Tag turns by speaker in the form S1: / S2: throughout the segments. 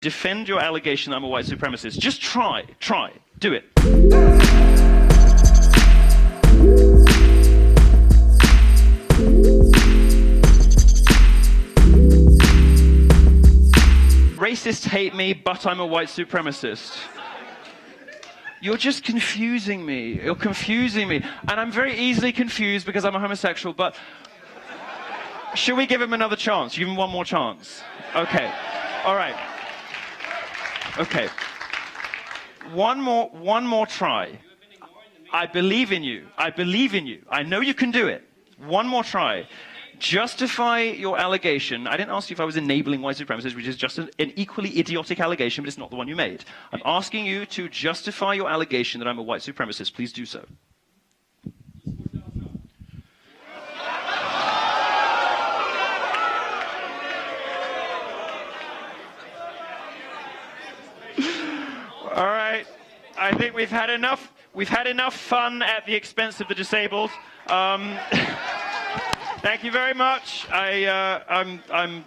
S1: defend your allegation that I'm a white supremacist. Just try, do it. Racists hate me, but I'm a white supremacist. You're just confusing me. You're confusing me. And I'm very easily confused because I'm a homosexual, but should we give him another chance? Give him one more chance. Okay. All right. Okay. One more try. I believe in you. I believe in you. I know you can do it. One more try. Justify your allegation. I didn't ask you if I was enabling white supremacists, which is just an equally idiotic allegation, but it's not the one you made. I'm asking you to justify your allegation that I'm a white supremacist. Please do so. All right. I think we've had enough. We've had enough fun at the expense of the disabled. Thank you very much. I'm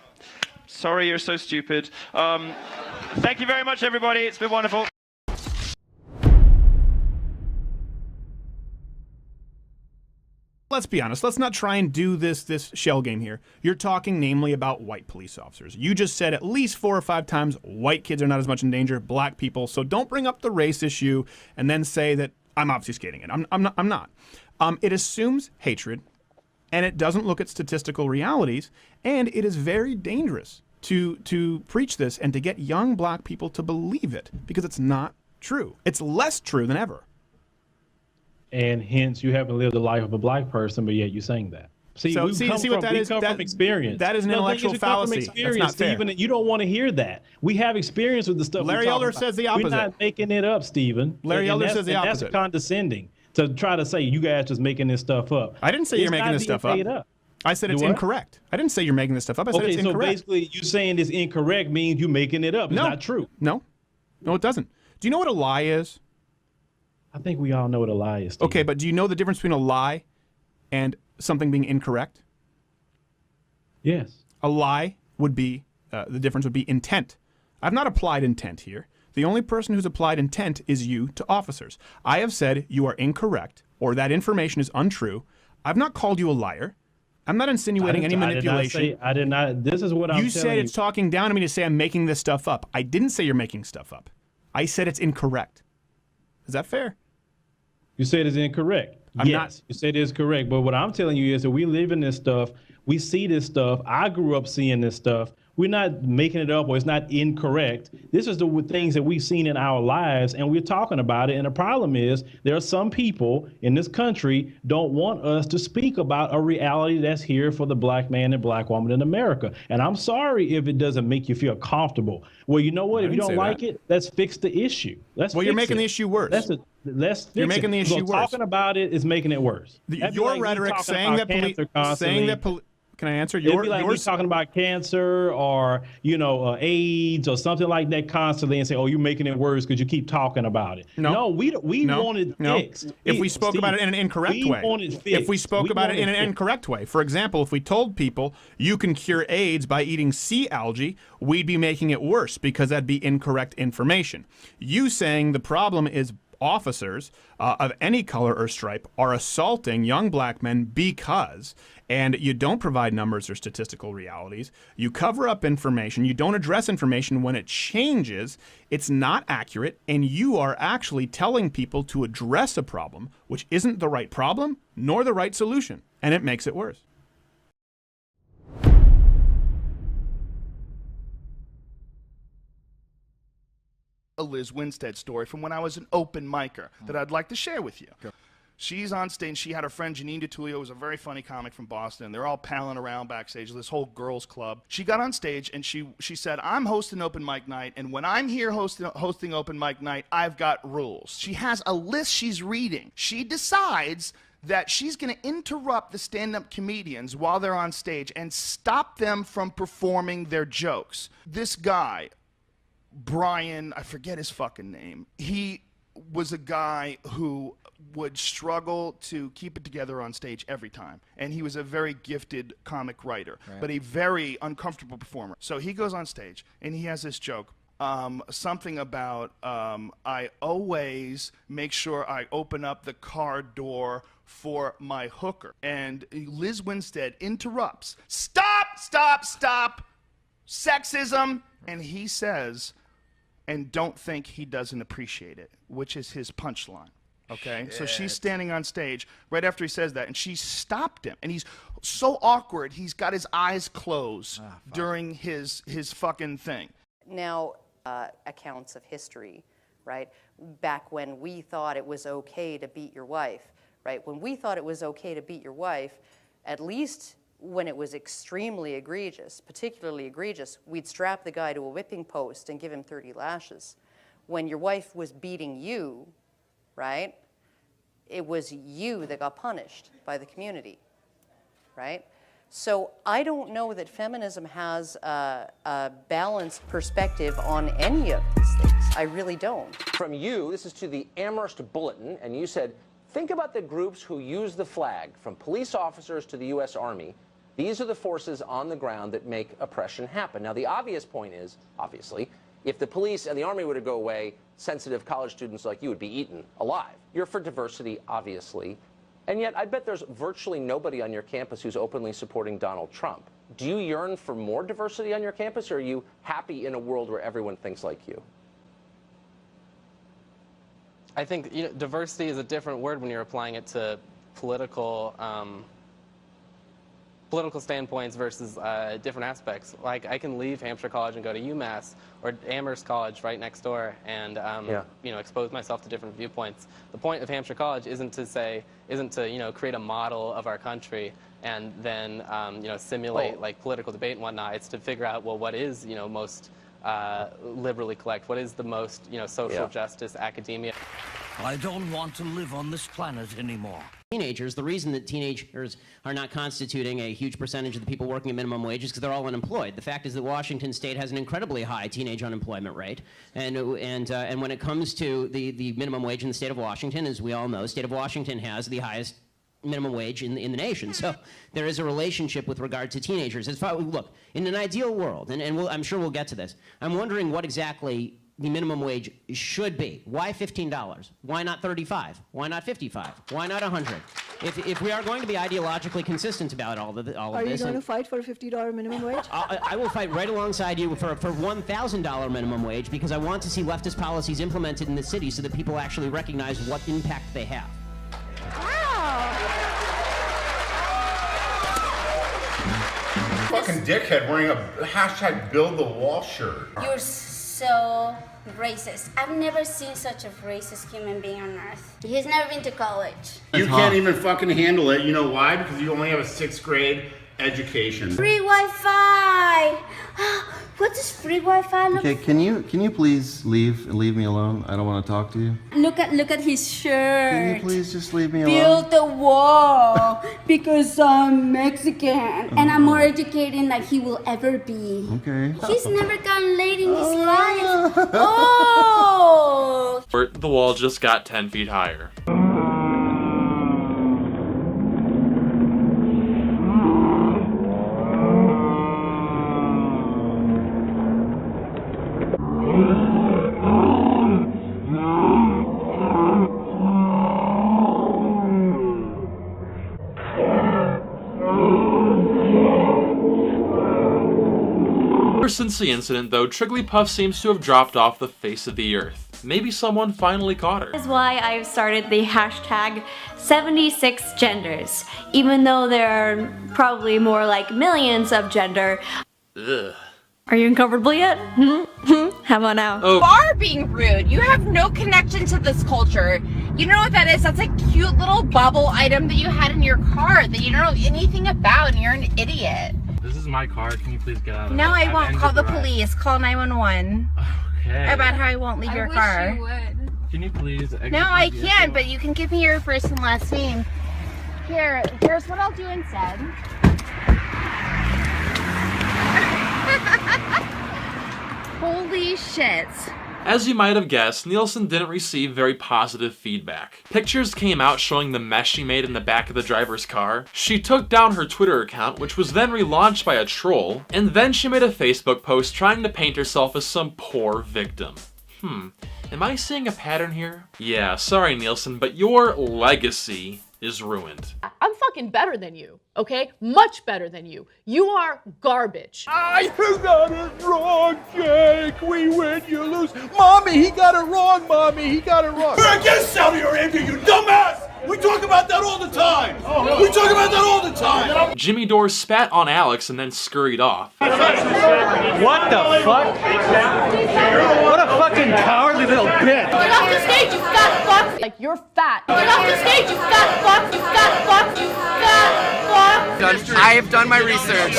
S1: sorry you're so stupid. Thank you very much, everybody. It's been wonderful.
S2: Let's be honest. Let's not try and do this shell game here. You're talking namely about white police officers. You just said at least 4 or 5 times white kids are not as much in danger, black people. So don't bring up the race issue and then say that I'm obfuscating it. I'm not. It assumes hatred. And it doesn't look at statistical realities, and it is very dangerous to preach this and to get young black people to believe it, because it's not true. It's less true than ever.
S3: And hence, you haven't lived the life of a black person, but yet you're saying that. See what that is? From experience.
S2: That is an intellectual fallacy. That's not fair.
S3: Stephen, you don't want to hear that. We have experience with the stuff.
S2: Larry Elder says the opposite.
S3: We're not making it up, Stephen.
S2: Larry Elder says the opposite.
S3: That's condescending to try to say you guys just making this stuff up.
S2: I didn't say you're making this stuff up. I said it's incorrect. I didn't say you're making this stuff up. I said it's incorrect.
S3: Okay, so basically you saying it's incorrect means you're making it up. It's not true.
S2: No, it doesn't. Do you know what a lie is?
S3: I think we all know what a lie is, Stephen.
S2: Okay, but do you know the difference between a lie and something being incorrect?
S3: Yes.
S2: A lie would be, the difference would be intent. I've not applied intent here. The only person who's applied intent is you to officers. I have said you are incorrect or that information is untrue. I've not called you a liar. I'm not insinuating any manipulation.
S3: I did not. This is what I'm telling you.
S2: You said it's talking down to me to say I'm making this stuff up. I didn't say you're making stuff up. I said it's incorrect. Is that fair?
S3: You said it's incorrect. Yes, you said it's correct. But what I'm telling you is that we live in this stuff. We see this stuff. I grew up seeing this stuff. We're not making it up or it's not incorrect. This is the things that we've seen in our lives and we're talking about it. And the problem is there are some people in this country don't want us to speak about a reality that's here for the black man and black woman in America. And I'm sorry if it doesn't make you feel comfortable. Well, you know what? If you don't like it, let's fix the issue.
S2: Well, you're making the issue worse.
S3: You're making the issue worse. Talking about it is making it worse.
S2: Your rhetoric saying that can I answer?
S3: It'd be like we're talking about cancer or, AIDS or something like that constantly and say, oh, you're making it worse because you keep talking about it. No, we want it fixed.
S2: If we spoke about it in an incorrect way. If we spoke about it in an incorrect way. For example, if we told people you can cure AIDS by eating sea algae, we'd be making it worse because that'd be incorrect information. You saying the problem is officers of any color or stripe are assaulting young black men because, and you don't provide numbers or statistical realities, you cover up information, you don't address information when it changes, it's not accurate, and you are actually telling people to address a problem which isn't the right problem nor the right solution, and it makes it worse.
S4: A Liz Winstead story from when I was an open micer that I'd like to share with you. She's on stage. She had her friend Janine DeTullio, who was a very funny comic from Boston. They're all palling around backstage, this whole girls club. She got on stage and she said, I'm hosting open mic night, and when I'm here hosting open mic night, I've got rules. She has a list she's reading. She decides that she's going to interrupt the stand-up comedians while they're on stage and stop them from performing their jokes. This guy, Brian, I forget his fucking name. He was a guy who would struggle to keep it together on stage every time. And he was a very gifted comic writer, but a very uncomfortable performer. So he goes on stage and he has this joke. something about I always make sure I open up the car door for my hooker. And Liz Winstead interrupts. Stop, stop, stop. Sexism. And he says, and don't think he doesn't appreciate it, which is his punchline. Okay? Shit. So she's standing on stage right after he says that, and she stopped him. And he's so awkward, he's got his eyes closed during his fucking thing.
S5: Now, accounts of history, right? Back when we thought it was okay to beat your wife, right? When we thought it was okay to beat your wife, at least when it was extremely egregious, particularly egregious, we'd strap the guy to a whipping post and give him 30 lashes. When your wife was beating you, right, it was you that got punished by the community, right? So I don't know that feminism has a balanced perspective on any of these things. I really don't.
S6: From you, this is to the Amherst Bulletin, and you said, think about the groups who use the flag, from police officers to the U.S. Army. These are the forces on the ground that make oppression happen. Now, the obvious point is, obviously, if the police and the Army were to go away, sensitive college students like you would be eaten alive. You're for diversity, obviously. And yet, I bet there's virtually nobody on your campus who's openly supporting Donald Trump. Do you yearn for more diversity on your campus, or are you happy in a world where everyone thinks like you?
S7: I think diversity is a different word when you're applying it to political standpoints versus different aspects. Like, I can leave Hampshire College and go to UMass or Amherst College right next door and expose myself to different viewpoints. The point of Hampshire College isn't to create a model of our country and then simulate like political debate and whatnot. It's to figure out, well, what is most liberally collect, what is the most social justice academia.
S8: I don't want to live on this planet anymore.
S9: Teenagers, the reason that teenagers are not constituting a huge percentage of the people working at minimum wage is because they're all unemployed. The fact is that Washington State has an incredibly high teenage unemployment rate, and when it comes to the minimum wage in the state of Washington, as we all know, the state of Washington has the highest minimum wage in the nation. So there is a relationship with regard to teenagers. Look, in an ideal world, and I'm sure we'll get to this, I'm wondering what exactly the minimum wage should be. Why $15? Why not $35? Why not $55? Why not $100? If we are going to be ideologically consistent about all of this...
S10: Are you going to fight for a $50 minimum wage?
S9: I will fight right alongside you for $1,000 minimum wage, because I want to see leftist policies implemented in the city so that people actually recognize what impact they have.
S11: Fucking dickhead wearing a hashtag Build the Wall shirt.
S12: You're so racist. I've never seen such a racist human being on earth. He's never been to college.
S11: You can't even fucking handle it. You know why? Because you only have a 6th grade education.
S12: Free Wi-Fi! What does free Wi-Fi look like?
S13: Okay, can you please leave me alone? I don't want to talk to you.
S12: Look at his shirt.
S13: Can you please just leave me alone?
S12: Build the wall because I'm Mexican and I'm more educated than he will ever be.
S13: Okay.
S12: He's never gotten laid in his life. Oh!
S14: The wall just got 10 feet higher. Ever since the incident, though, Trigglypuff seems to have dropped off the face of the earth. Maybe someone finally caught her.
S15: That's why I've started the hashtag 76 genders. Even though there are probably more like millions of gender.
S14: Ugh.
S15: Are you uncomfortable yet? How about now?
S16: You are being rude. You have no connection to this culture. You know what that is? That's a cute little bubble item that you had in your car that you don't know anything about, and you're an idiot.
S17: This is my car. Can you please get out of it?
S16: No, I won't. Call the police. Call 911.
S17: Okay.
S16: About how I won't leave your car.
S17: You would. Can you please exit
S16: No, I can't, but you can give me your first and last name. Here's what I'll do instead. Holy shit.
S14: As you might have guessed, Nielsen didn't receive very positive feedback. Pictures came out showing the mess she made in the back of the driver's car. She took down her Twitter account, which was then relaunched by a troll, and then she made a Facebook post trying to paint herself as some poor victim. Am I seeing a pattern here? Yeah, sorry Nielsen, but your legacy is ruined.
S18: I'm fucking better than you, okay? Much better than you. You are garbage.
S19: You got it wrong, Jake. We win, you lose. Mommy, he got it wrong, Mommy. He got it wrong. We're against Saudi Arabia, you dumbass! We talk about that all the time! We talk about that all the time!
S14: Jimmy Dore spat on Alex and then scurried off.
S20: What the fuck? What a fucking cowardly little bitch!
S18: Get off the stage, you fat fuck! Like, you're fat. Get off the stage, you fat fuck! You fat fuck! You fat fuck!
S21: I have done my research.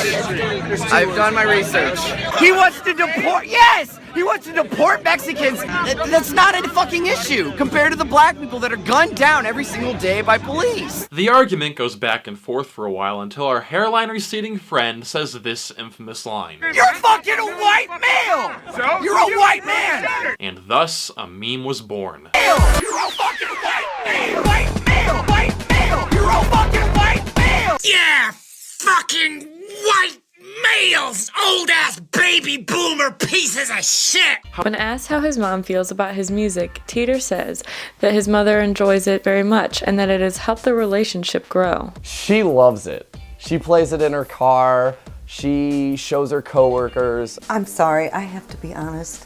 S21: I've done my research. He wants to deport, yes! He wants to deport Mexicans. That's not a fucking issue compared to the black people that are gunned down every single day by police.
S14: The argument goes back and forth for a while until our hairline receding friend says this infamous line.
S21: You're fucking a white male! So? You're a white man!
S14: And thus, a meme was born.
S21: You're a fucking white male! White male! White male! You're a fucking white male!
S22: Yeah, fucking white males! Old-ass baby boomer pieces of shit!
S23: When asked how his mom feels about his music, Teeter says that his mother enjoys it very much and that it has helped the relationship grow.
S24: She loves it. She plays it in her car. She shows her coworkers.
S25: I'm sorry, I have to be honest.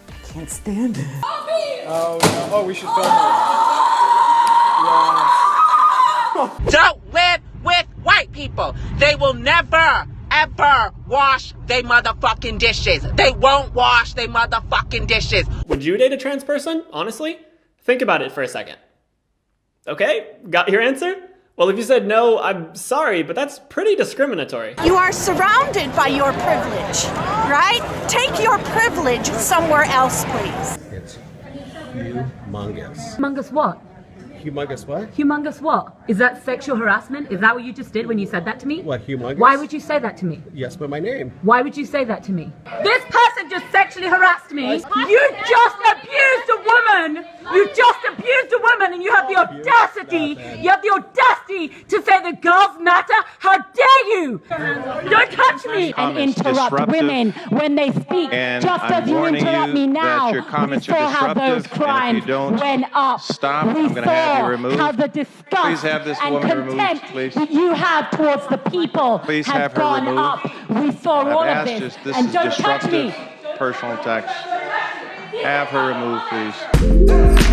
S25: I can't stand it.
S20: Oh no, oh we should film it.
S22: Don't live with white people. They will never, ever wash they motherfucking dishes. They won't wash they motherfucking dishes.
S26: Would you date a trans person? Honestly? Think about it for a second. Okay, got your answer? Well, if you said no, I'm sorry, but that's pretty discriminatory.
S27: You are surrounded by your privilege, right? Take your privilege somewhere else, please.
S28: It's humongous.
S29: Humongous what?
S28: Humongous what?
S29: Humongous what? Is that sexual harassment? Is that what you just did when you said that to me?
S28: What, humongous?
S29: Why would you say that to me?
S28: Yes, but my name.
S29: Why would you say that to me? This person just sexually harassed me. You just abused a woman. You just abused a woman and you have the audacity, to say that girls matter? How dare you? Don't touch me.
S30: And interrupt women when they speak, just as you interrupt me now. We saw how those crimes went up. Stop. I'm going to have you removed. How the disgust Please have this and woman contempt removed, please. that you have towards the people Please has have her gone removed. up. We saw all of this. This And is don't touch me. disruptive personal attacks. Have her removed, please.